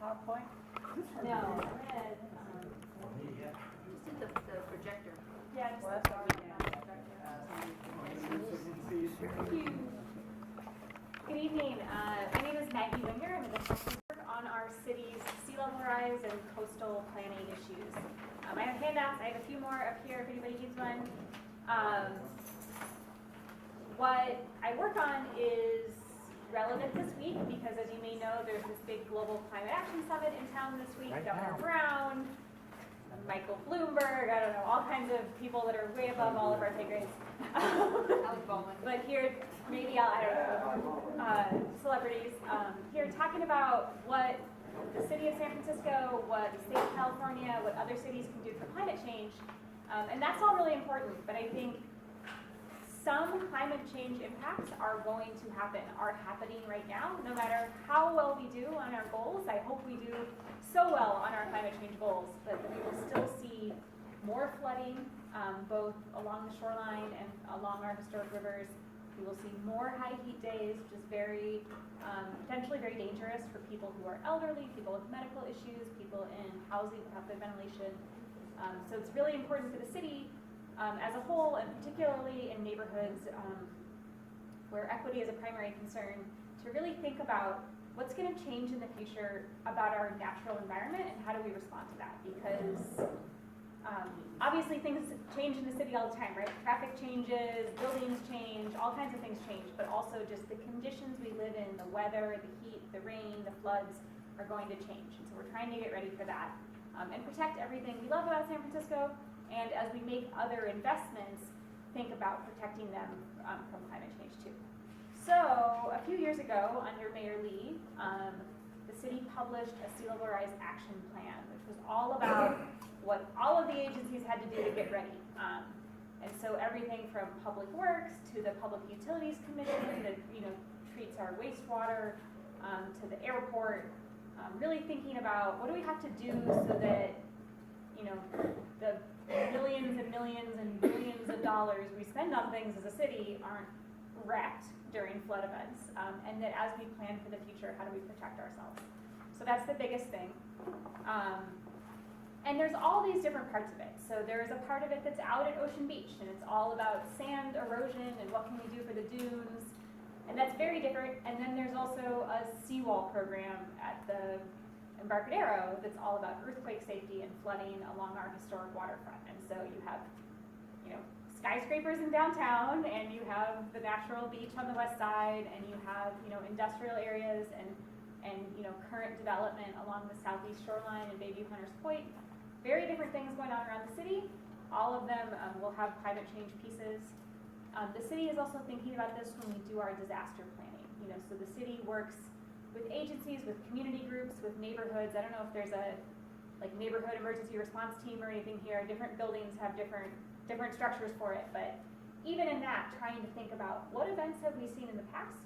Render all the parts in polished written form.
PowerPoint? No, I'm gonna, just do the projector. Yeah, just Well, the that's Thank you. Good evening. My name is Maggie Winger. I'm the expert on our city's sea level rise and coastal planning issues. I have handouts. I have a few more up here if anybody needs one. What I work on is relevant this week because, as you may know, there's this big global climate action summit in town this week. Governor Brown, Michael Bloomberg, I don't know, all kinds of people that are way above all of our pay grades. But here, maybe I don't know, celebrities here talking about what the city of San Francisco, what the state of California, what other cities can do for climate change. And that's all really important, but I think some climate change impacts are going to happen, are happening right now. No matter how well we do on our goals, I hope we do so well on our climate change goals, but we will still see more flooding, both along the shoreline and along our historic rivers. We will see more high heat days, which is very, potentially very dangerous for people who are elderly, people with medical issues, people in housing without good ventilation. So it's really important for the city as a whole, and particularly in neighborhoods where equity is a primary concern, to really think about what's going to change in the future about our natural environment and how do we respond to that. Because obviously things change in the city all the time, right? Traffic changes, buildings change, all kinds of things change, but also just the conditions we live in, the weather, the heat, the rain, the floods are going to change. And so we're trying to get ready for that and protect everything we love about San Francisco. And as we make other investments, think about protecting them from climate change too. So a few years ago, under Mayor Lee, the city published a sea level rise action plan, which was all about what all of the agencies had to do to get ready. And so everything from Public Works to the Public Utilities Commission that treats our wastewater, to the airport, really thinking about what do we have to do so that the millions and millions and billions of dollars we spend on things as a city aren't wrecked during flood events, and that as we plan for the future, how do we protect ourselves? So that's the biggest thing. And there's all these different parts of it. So there's a part of it that's out at Ocean Beach, and it's all about sand erosion and what can we do for the dunes, and that's very different. And then there's also a seawall program at the Embarcadero that's all about earthquake safety and flooding along our historic waterfront. And so you have, skyscrapers in downtown, and you have the natural beach on the west side, and you have, industrial areas and current development along the southeast shoreline and Bayview Hunters Point. Very different things going on around the city. All of them will have climate change pieces. The city is also thinking about this when we do our disaster planning. So the city works with agencies, with community groups, with neighborhoods. I don't know if there's a neighborhood emergency response team or anything here. Different buildings have different structures for it, but even in that, trying to think about what events have we seen in the past?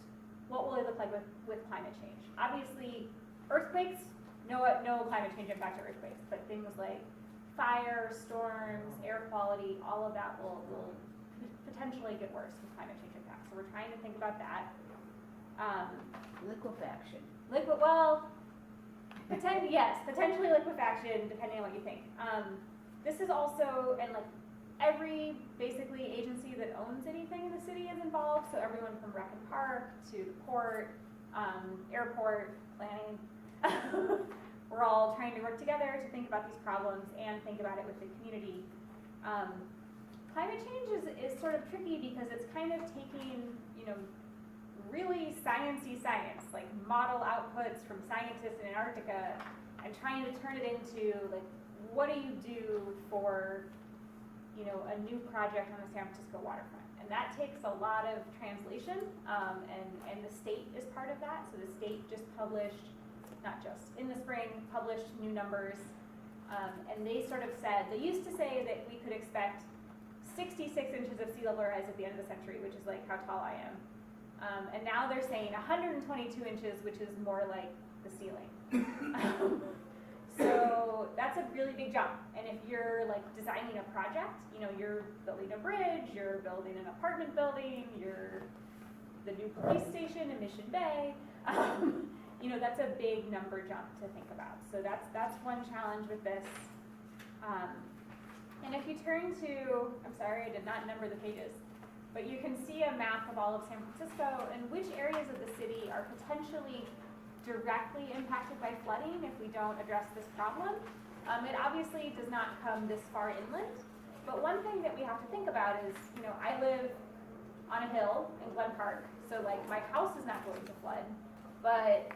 What will it look like with climate change? Obviously, earthquakes, no climate change impact to earthquakes, but things like fire, storms, air quality, all of that will potentially get worse with climate change impacts. So we're trying to think about that. Liquefaction. Potentially liquefaction, depending on what you think. This is also, and every basically agency that owns anything in the city is involved. So everyone from Rec and Park to the port, airport, planning. We're all trying to work together to think about these problems and think about it with the community. Climate change is sort of tricky because it's kind of taking, really sciencey science, like model outputs from scientists in Antarctica, and trying to turn it into what do you do for a new project on the San Francisco waterfront. And that takes a lot of translation, and the state is part of that. So the state just published, not just in the spring, published new numbers, and they sort of said, they used to say that we could expect 66 inches of sea level rise at the end of the century, which is like how tall I am. And now they're saying 122 inches, which is more like the ceiling. So that's a really big jump. And if you're designing a project, you're building a bridge, you're building an apartment building, you're the new police station in Mission Bay, you know, that's a big number jump to think about. So that's one challenge with this. And if you turn to, I'm sorry, I did not number the pages, but you can see a map of all of San Francisco and which areas of the city are potentially directly impacted by flooding if we don't address this problem. It obviously does not come this far inland, but one thing that we have to think about is, you know, I live on a hill in Glen Park, so like my house is not going to flood, but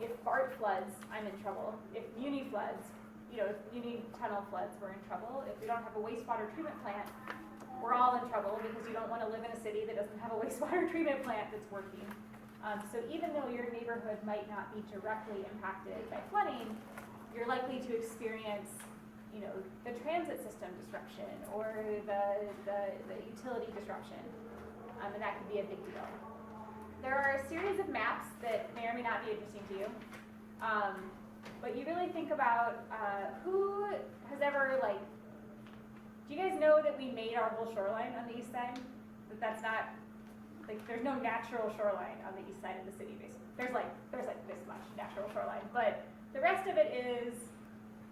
if BART floods, I'm in trouble. If Muni floods, you know, if Muni tunnel floods, we're in trouble. If we don't have a wastewater treatment plant, we're all in trouble because you don't want to live in a city that doesn't have a wastewater treatment plant that's working. So even though your neighborhood might not be directly impacted by flooding, you're likely to experience, you know, the transit system disruption or the utility disruption, and that could be a big deal. There are a series of maps that may or may not be interesting to you, but you really think about who has ever, like, do you guys know that we made our whole shoreline on the east side? That's not, like, there's no natural shoreline on the east side of the city, basically. There's like this much natural shoreline, but the rest of it is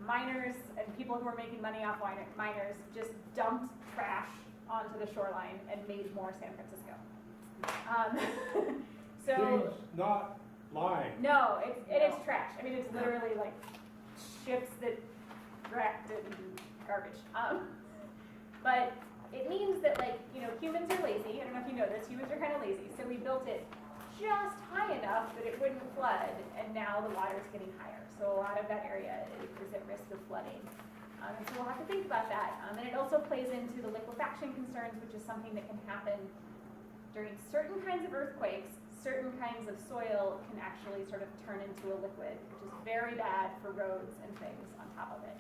miners and people who are making money off miners just dumped trash onto the shoreline and made more San Francisco. So He's not lying. no, it is trash. I mean, it's literally like ships that wrecked and garbage. But it means that, like, you know, humans are lazy. I don't know if you know this. Humans are kind of lazy. So we built it just high enough that it wouldn't flood, and now the water's getting higher. So a lot of that area is at risk of flooding. And so we'll have to think about that. And it also plays into the liquefaction concerns, which is something that can happen during certain kinds of earthquakes. Certain kinds of soil can actually sort of turn into a liquid, which is very bad for roads and things on top of it.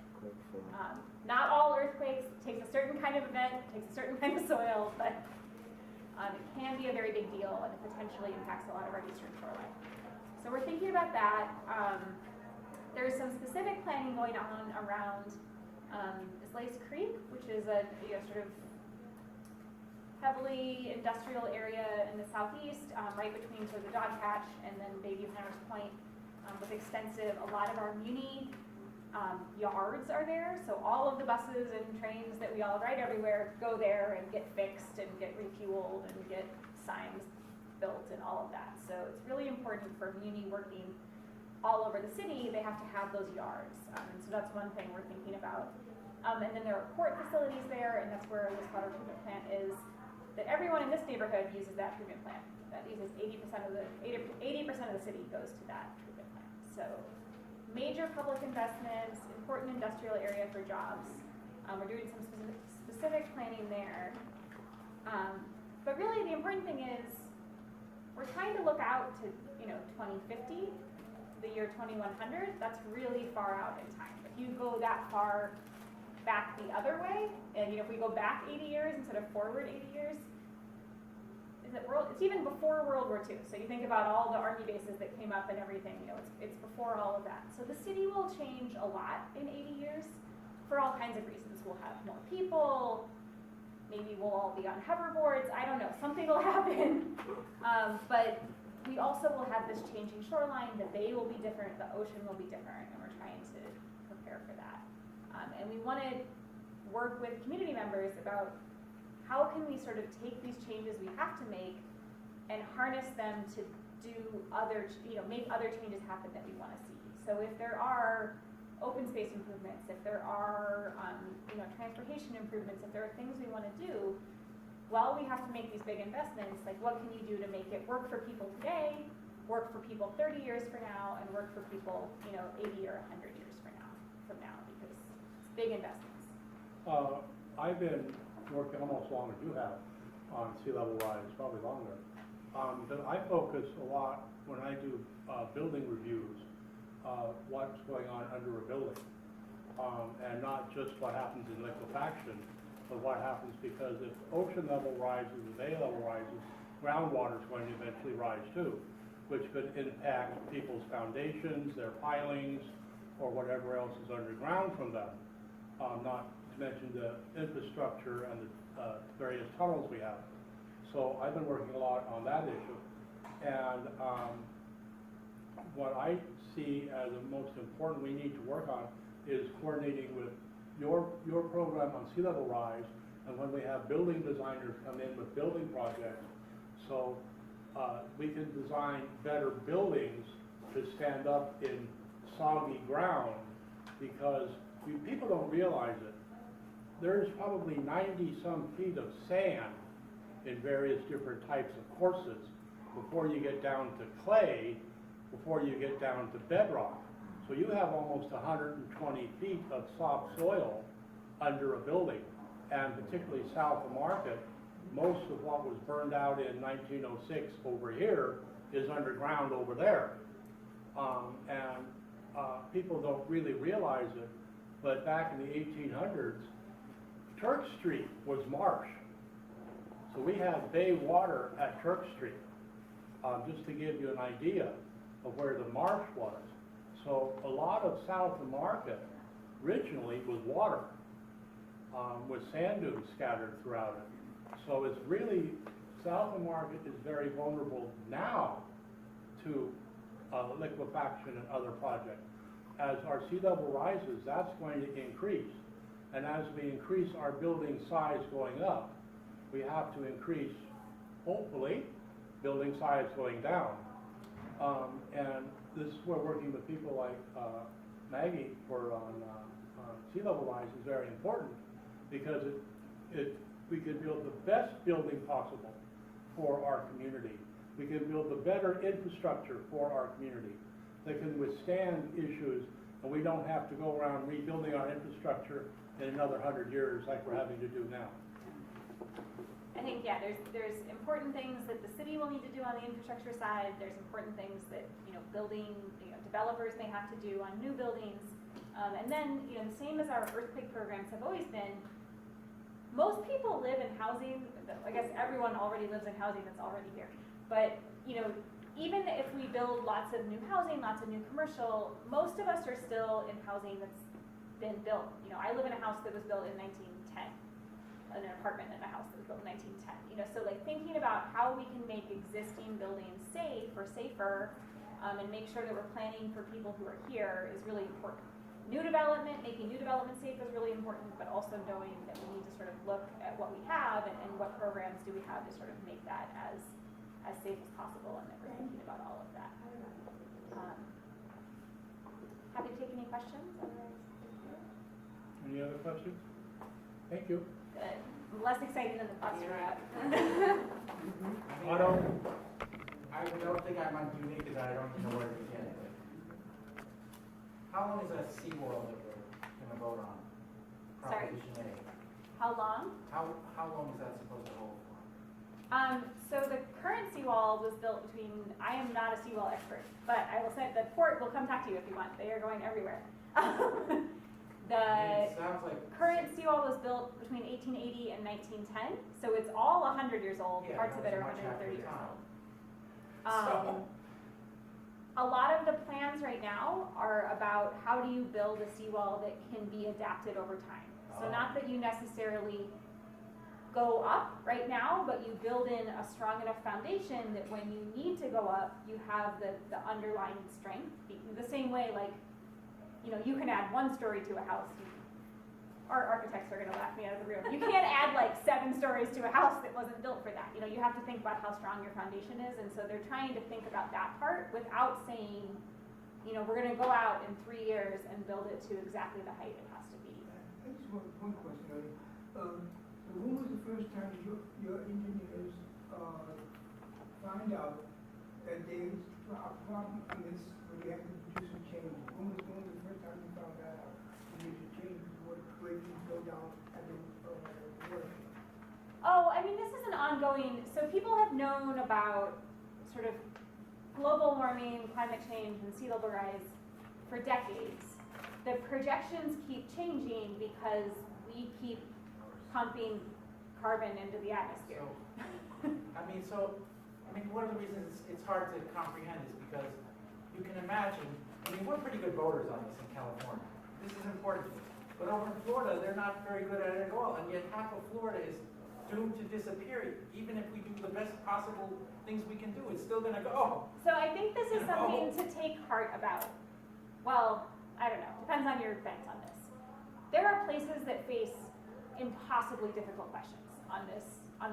Not all earthquakes, it takes a certain kind of event, it takes a certain kind of soil, but it can be a very big deal and it potentially impacts a lot of our eastern shoreline. So we're thinking about that. There's some specific planning going on around Islais Creek, which is a sort of heavily industrial area in the southeast, right between sort of the dog catch and then Bayview Hunters Point, with extensive, a lot of our Muni yards are there, so all of the buses and trains that we all ride everywhere go there and get fixed and get refueled and get signs built and all of that. So it's really important for Muni working all over the city, they have to have those yards. And so that's one thing we're thinking about. And then there are port facilities there, and that's where this water treatment plant is. That everyone in this neighborhood uses that treatment plant. That uses 80% of the city goes to that treatment plant. So major public investments, important industrial area for jobs. We're doing some specific planning there. But really the important thing is we're trying to look out to, you know, 2050, the year 2100. That's really far out in time. If you go that far back the other way, and you know, if we go back 80 years instead of forward 80 years, it's even before World War II. So you think about all the army bases that came up and everything, you know, it's before all of that. So the city will change a lot in 80 years for all kinds of reasons. We'll have more people, maybe we'll all be on hoverboards, I don't know, something will happen. But we also will have this changing shoreline, the bay will be different, the ocean will be different, and we're trying to prepare for that. And we want to work with community members about how can we sort of take these changes we have to make and harness them to do other, you know, make other changes happen that we want to see. So if there are open space improvements, if there are, you know, transportation improvements, if there are things we want to do, while we have to make these big investments, like what can you do to make it work for people today, work for people 30 years from now, and work for people, you know, 80 or 100 years from now, because it's big investments. I've been working almost as long as you have on sea level rise, probably longer. But I focus a lot when I do building reviews, what's going on under a building, and not just what happens in liquefaction, but what happens because if ocean level rises, the bay level rises, groundwater is going to eventually rise too, which could impact people's foundations, their pilings, or whatever else is underground from them. Not to mention the infrastructure and the various tunnels we have. So I've been working a lot on that issue. And what I see as the most important we need to work on is coordinating with your program on sea level rise, and when we have building designers come in with building projects, so we can design better buildings to stand up in soggy ground, because people don't realize it. There's probably 90-some feet of sand in various different types of courses before you get down to clay, before you get down to bedrock. So you have almost 120 feet of soft soil under a building. And particularly south of Market, most of what was burned out in 1906 over here is underground over there. People don't really realize it, but back in the 1800s, Turk Street was marsh. So we had bay water at Turk Street, just to give you an idea of where the marsh was. So a lot of south of Market originally was water, with sand dunes scattered throughout it. So it's really, south of Market is very vulnerable now to liquefaction and other projects. As our sea level rises, that's going to increase. And as we increase our building size going up, we have to increase, hopefully, building size going down. And this is where working with people like Maggie on sea level rise is very important, because we can build the best building possible for our community. We can build the better infrastructure for our community that can withstand issues, and we don't have to go around rebuilding our infrastructure in another 100 years like we're having to do now. I think, yeah, there's important things that the city will need to do on the infrastructure side. There's important things that, developers may have to do on new buildings. And then, the same as our earthquake programs have always been, most people live in housing. I guess everyone already lives in housing that's already here. But, even if we build lots of new housing, lots of new commercial, most of us are still in housing that's been built. I live in a house that was built in 1910, an apartment in a house that was built in 1910. So like thinking about how we can make existing buildings safe or safer, and make sure that we're planning for people who are here is really important. New development, making new development safe is really important, but also knowing that we need to sort of look at what we have and what programs do we have to sort of make that as safe as possible, and that we're thinking about all of that. Happy to take any questions. Any other questions? Thank you. Good. Less exciting than the bus route. I don't think I'm on duty because I don't know where to begin. How long is that seawall that we're going to vote on? Sorry? Proposition A. How long? How long is that supposed to hold for? So the current seawall was built between, I am not a seawall expert, but I will say the port will come talk to you if you want. They are going everywhere. It sounds like Current seawall was built between 1880 and 1910, so it's all 100 years old. Yeah, Parts of it are much after 130 years time. old. A lot of the plans right now are about how do you build a seawall that can be adapted over time. So not that you necessarily go up right now, but you build in a strong enough foundation that when you need to go up, you have the underlying strength. The same way, like, you can add one story to a house. Our architects are gonna laugh me out of the room. You can't add like 7 stories to a house that wasn't built for that. You have to think about how strong your foundation is, and so they're trying to think about that part without saying, we're gonna go out in 3 years and build it to exactly the height it has to be. I just want one question. When was the first time your engineers find out that there's a problem in this, where you have to do some changes? When was the first time you found that out? You need to change where you go down at the work? Oh, this is an ongoing, so people have known about sort of global warming, climate change, and sea level rise for decades. The projections keep changing because we keep pumping carbon into the atmosphere. One of the reasons it's hard to comprehend is because you can imagine, we're pretty good voters on this in California. This is important to us. But over in Florida, they're not very good at it at all, and yet half of Florida is doomed to disappear. Even if we do the best possible things we can do, it's still gonna go. So I think this is something to take heart about. Well, I don't know, depends on your fence on this. There are places that face impossibly difficult questions on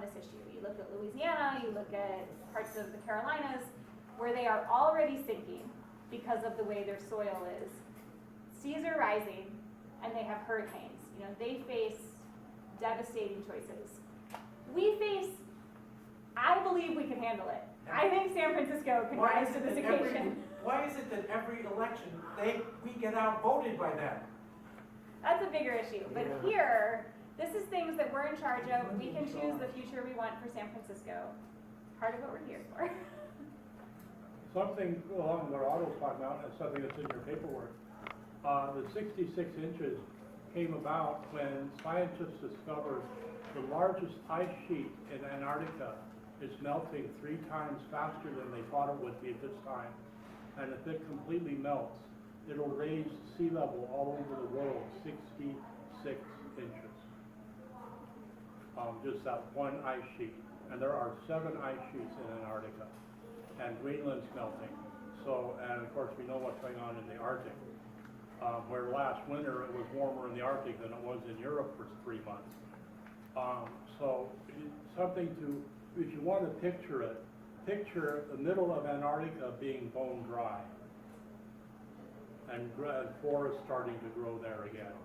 this issue. You look at Louisiana, you look at parts of the Carolinas, where they are already sinking because of the way their soil is. Seas are rising, and they have hurricanes. You know, they face devastating choices. We face, I believe we can handle it. I think San Francisco can rise to this occasion. Why is it that every election, we get outvoted by them? That's a bigger issue. But here, this is things that we're in charge of. We can choose the future we want for San Francisco. Part of what we're here for. Something along what Otto's talking about, and something that's in your paperwork. The 66 inches came about when scientists discovered the largest ice sheet in Antarctica is melting 3 times faster than they thought it would be at this time. And if it completely melts, it'll raise sea level all over the world 66 inches. Just that one ice sheet. And there are 7 ice sheets in Antarctica. And Greenland's melting. So, and of course we know what's going on in the Arctic. Where last winter it was warmer in the Arctic than it was in Europe for 3 months. So something to, if you want to picture it, picture the middle of Antarctica being bone dry. And forests starting to grow there again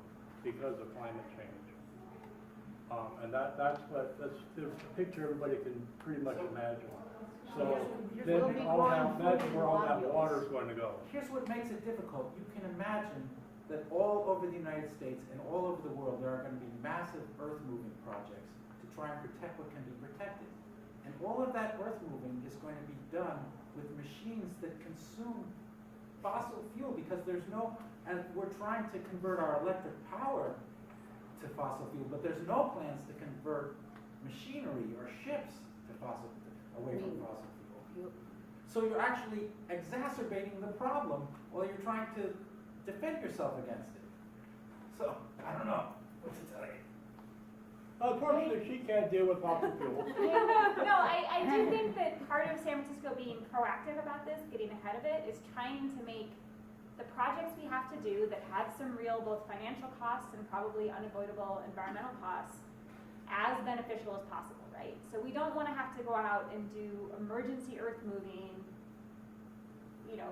because of climate change. And that's the picture everybody can pretty much imagine. So then imagine where all that water is going to go. Here's what makes it difficult. You can imagine that all over the United States and all over the world there are going to be massive earth moving projects to try and protect what can be protected. And all of that earth moving is going to be done with machines that consume fossil fuel because there's no, and we're trying to convert our electric power to fossil fuel, but there's no plans to convert machinery or ships to away from fossil fuel. So you're actually exacerbating the problem while you're trying to defend yourself against it. So, I don't know what to tell you. Unfortunately, she can't deal with fossil fuels. No, I do think that part of San Francisco being proactive about this, getting ahead of it, is trying to make the projects we have to do that have some real both financial costs and probably unavoidable environmental costs as beneficial as possible, right? So we don't want to have to go out and do emergency earth moving, you know,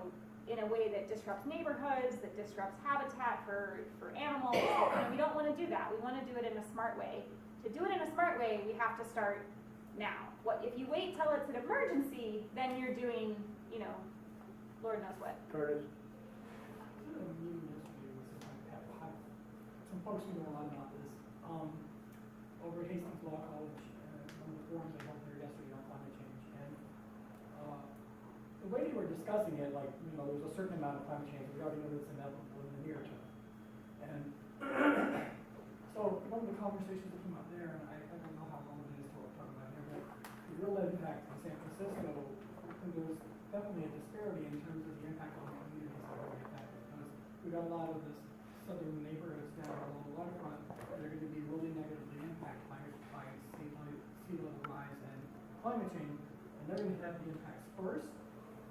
in a way that disrupts neighborhoods, that disrupts habitat for animals. You know, we don't want to do that. We want to do it in a smart way. To do it in a smart way, we have to start now. If you wait till it's an emergency, then you're doing, you know, Lord knows what. Curtis? I was at a meeting yesterday with some folks who know a lot about this. Over at Hastings Law College, one of the forums I held there yesterday on climate change. And the way they were discussing it, like, you know, there's a certain amount of climate change. We already know that's inevitable in the near term. And so one of the conversations that came up there, and I don't know how long it is to what we're talking about here, but the real impact in San Francisco, and there's definitely a disparity in terms of the impact on the communities that are impacted. Because we got a lot of this southern neighborhoods down along the waterfront that are going to be really negatively impacted by sea level rise and climate change, and they're going to have the impacts first,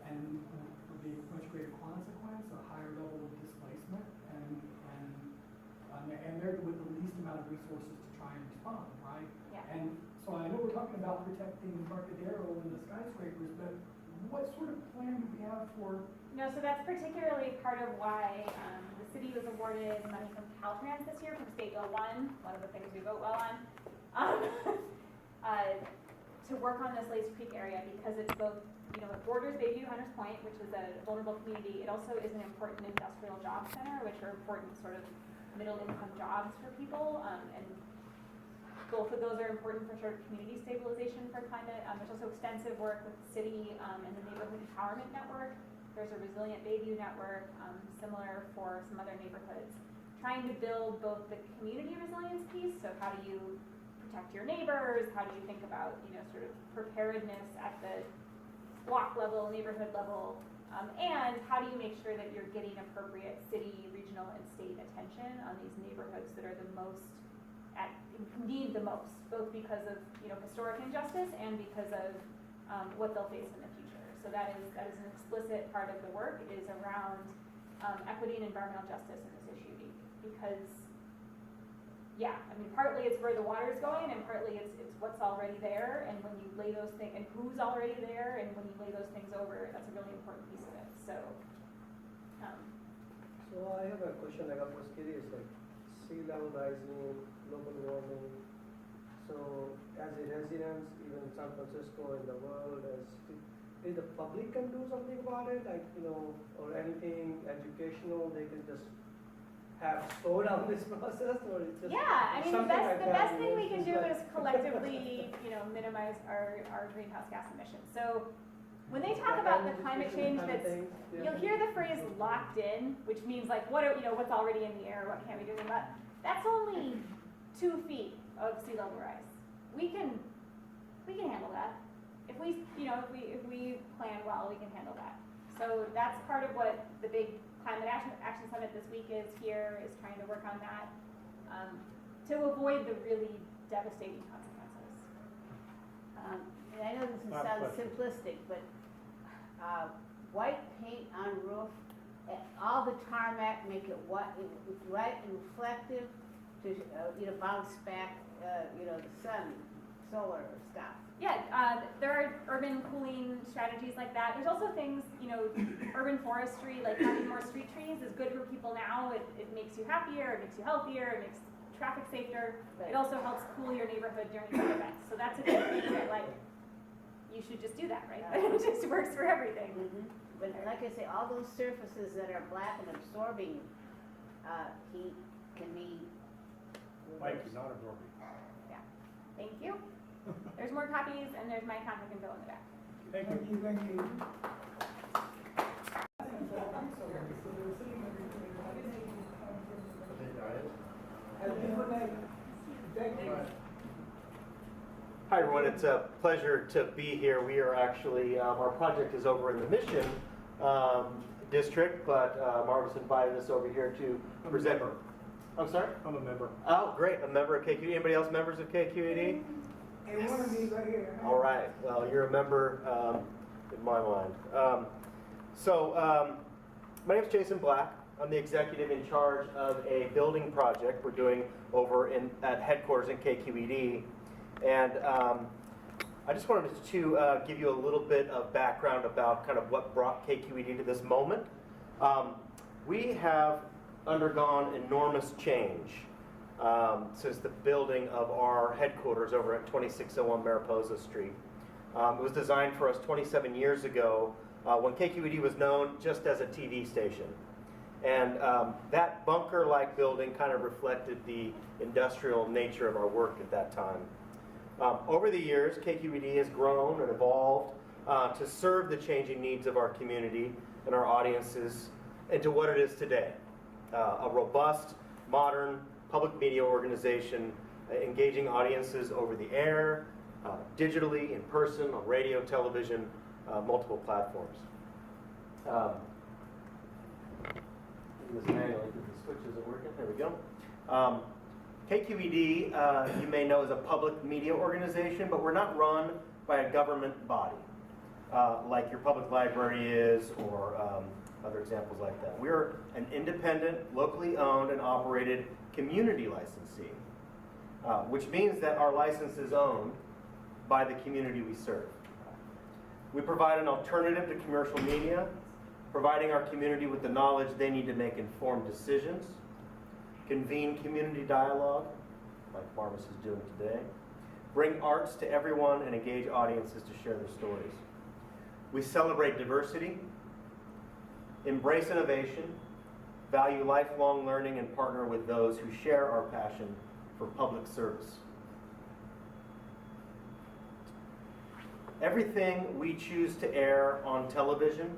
and will be a much greater consequence, a higher level of displacement, and they're with the least amount of resources to try and respond, right? Yeah. And so I know we're talking about protecting Embarcadero and the skyscrapers, but what sort of plan do we have for? No, so that's particularly part of why the city was awarded money from Caltrans this year from State Bill 1, one of the things we vote well on, to work on this Lace Creek area because it's both, you know, it borders Bayview Hunters Point, which is a vulnerable community. It also is an important industrial job center, which are important sort of middle income jobs for people, and both of those are important for sort of community stabilization for climate. There's also extensive work with the city and the Neighborhood Empowerment Network. There's a Resilient Bayview network, similar for some other neighborhoods, trying to build both the community resilience piece, so how do you protect your neighbors, how do you think about, you know, sort of preparedness at the block level, neighborhood level, and how do you make sure that you're getting appropriate city, regional, and state attention on these neighborhoods that are the most need the most, both because of historic injustice and because of what they'll face in the future. So that is an explicit part of the work is around equity and environmental justice in this issue, because partly it's where the water's going, and partly it's what's already there, and when you lay those things, and who's already there, and when you lay those things over, that's a really important piece of it. So I have a question, like I was curious, like sea level rising, global warming. So as a resident, even in San Francisco, in the world, is the public can do something about it, like, or anything educational, they can just have slow down this process, or it's just the something like best that, thing we can it's do just is collectively, minimize our greenhouse gas emissions. So when they talk about the climate change you'll hear the phrase locked in, which means like what's already in the air, what can we do about that? That's only 2 feet of sea level rise. We can handle that. If we plan well, we can handle that. So that's part of what the big Climate Action Summit this week is trying to work on that, to avoid the really devastating consequences. And I know this sounds simplistic, but white paint on roof, all the tarmac, make it white and reflective to bounce back, the sun, solar stuff. Yeah, there are urban cooling strategies like that. There's also things, urban forestry, like having more street trees is good for people now. It makes you happier, it makes you healthier, it makes traffic safer. Right. It also helps cool your neighborhood during the events. So that's a good thing that, like, you should just do that, right? It just works for everything. Mm-hmm. But like I say, all those surfaces that are black and absorbing heat can be Mike, you're not absorbing. Thank you. There's more copies, and there's my contact info in the back. Thank you. Thank you. Hi everyone, it's a pleasure to be here. We are actually, our project is over in the Mission district, but Marvis invited us over here to present. I'm sorry? I'm a member. Oh, great, a member of KQED. Anybody else members of KQED? And one of these right here. All right, well, you're a member in my mind. My name's Jason Black. I'm the executive in charge of a building project we're doing over at headquarters in KQED. And I just wanted to give you a little bit of background about kind of what brought KQED to this moment. We have undergone enormous change since the building of our headquarters over at 2601 Mariposa Street. It was designed for us 27 years ago when KQED was known just as a TV station. And that bunker-like building kind of reflected the industrial nature of our work at that time. Over the years, KQED has grown and evolved to serve the changing needs of our community and our audiences into what it is today. A robust, modern public media organization engaging audiences over the air, digitally, in person, on radio, television, multiple platforms. This manual, the switch isn't working. There we go. KQED, you may know, is a public media organization, but we're not run by a government body like your public library is, or other examples like that. We're an independent, locally owned and operated community licensee, which means that our license is owned by the community we serve. We provide an alternative to commercial media, providing our community with the knowledge they need to make informed decisions, convene community dialogue, like Marvis is doing today, bring arts to everyone, and engage audiences to share their stories. We celebrate diversity, embrace innovation, value lifelong learning, and partner with those who share our passion for public service. Everything we choose to air on television,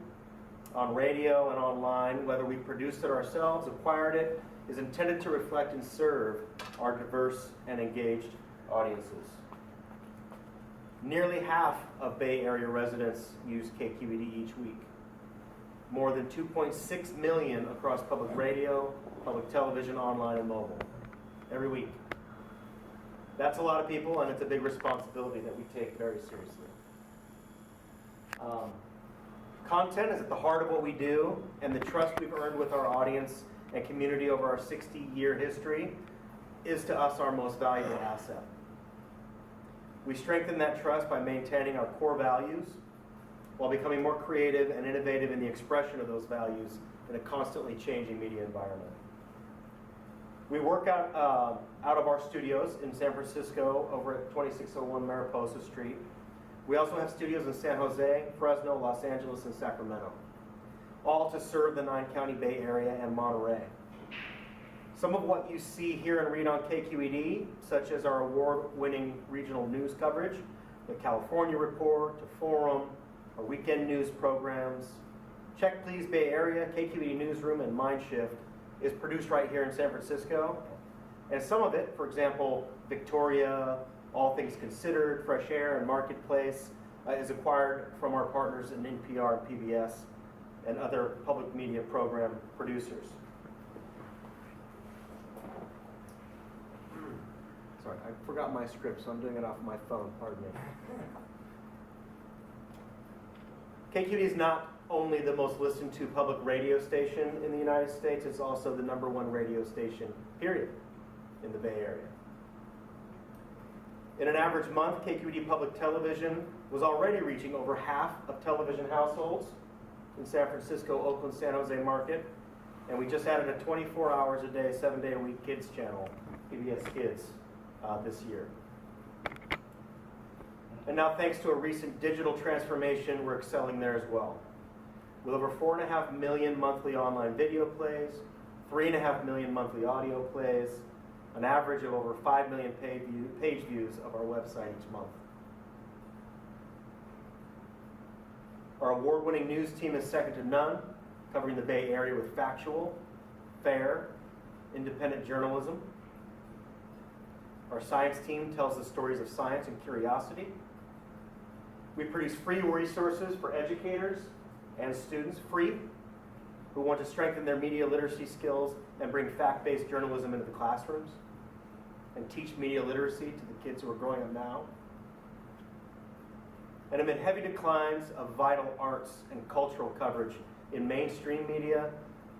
on radio, and online, whether we produced it ourselves, acquired it, is intended to reflect and serve our diverse and engaged audiences. Nearly half of Bay Area residents use KQED each week. More than 2.6 million across public radio, public television, online, and mobile. Every week. That's a lot of people, and it's a big responsibility that we take very seriously. Content is at the heart of what we do, and the trust we've earned with our audience and community over our 60-year history is to us our most valuable asset. We strengthen that trust by maintaining our core values while becoming more creative and innovative in the expression of those values in a constantly changing media environment. We work out of our studios in San Francisco over at 2601 Mariposa Street. We also have studios in San Jose, Fresno, Los Angeles, and Sacramento, all to serve the 9-county Bay Area and Monterey. Some of what you see, hear, and read on KQED, such as our award-winning regional news coverage, the California Report, the Forum, our weekend news programs, Check Please Bay Area, KQED Newsroom, and Mindshift, is produced right here in San Francisco. And some of it, for example, Victoria, All Things Considered, Fresh Air, and Marketplace, is acquired from our partners in NPR, PBS, and other public media program producers. Sorry, I forgot my script, so I'm doing it off my phone, pardon me. KQED is not only the most listened to public radio station in the United States, it's also the #1 radio station, period, in the Bay Area. In an average month, KQED Public Television was already reaching over half of television households in San Francisco, Oakland, San Jose market, and we just added a 24 hours a day, 7-day-a-week kids channel, PBS Kids, this year. And now, thanks to a recent digital transformation, we're excelling there as well. With over 4.5 million monthly online video plays, 3.5 million monthly audio plays, an average of over 5 million page views of our website each month. Our award-winning news team is second to none, covering the Bay Area with factual, fair, independent journalism. Our science team tells the stories of science and curiosity. We produce free resources for educators and students, free, who want to strengthen their media literacy skills and bring fact-based journalism into the classrooms and teach media literacy to the kids who are growing up now. And amid heavy declines of vital arts and cultural coverage in mainstream media,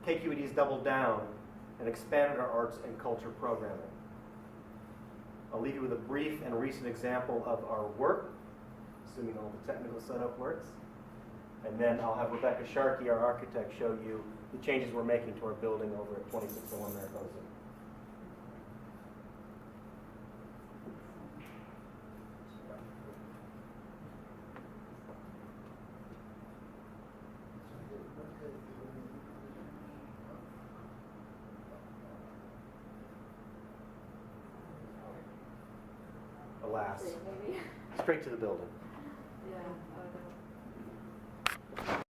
KQED's doubled down and expanded our arts and culture programming. I'll leave you with a brief and recent example of our work, assuming all the technical setup works. And then I'll have Rebecca Sharkey, our architect, show you the changes we're making to our building over at 2601 Mariposa. Alas, straight to the building. Yeah.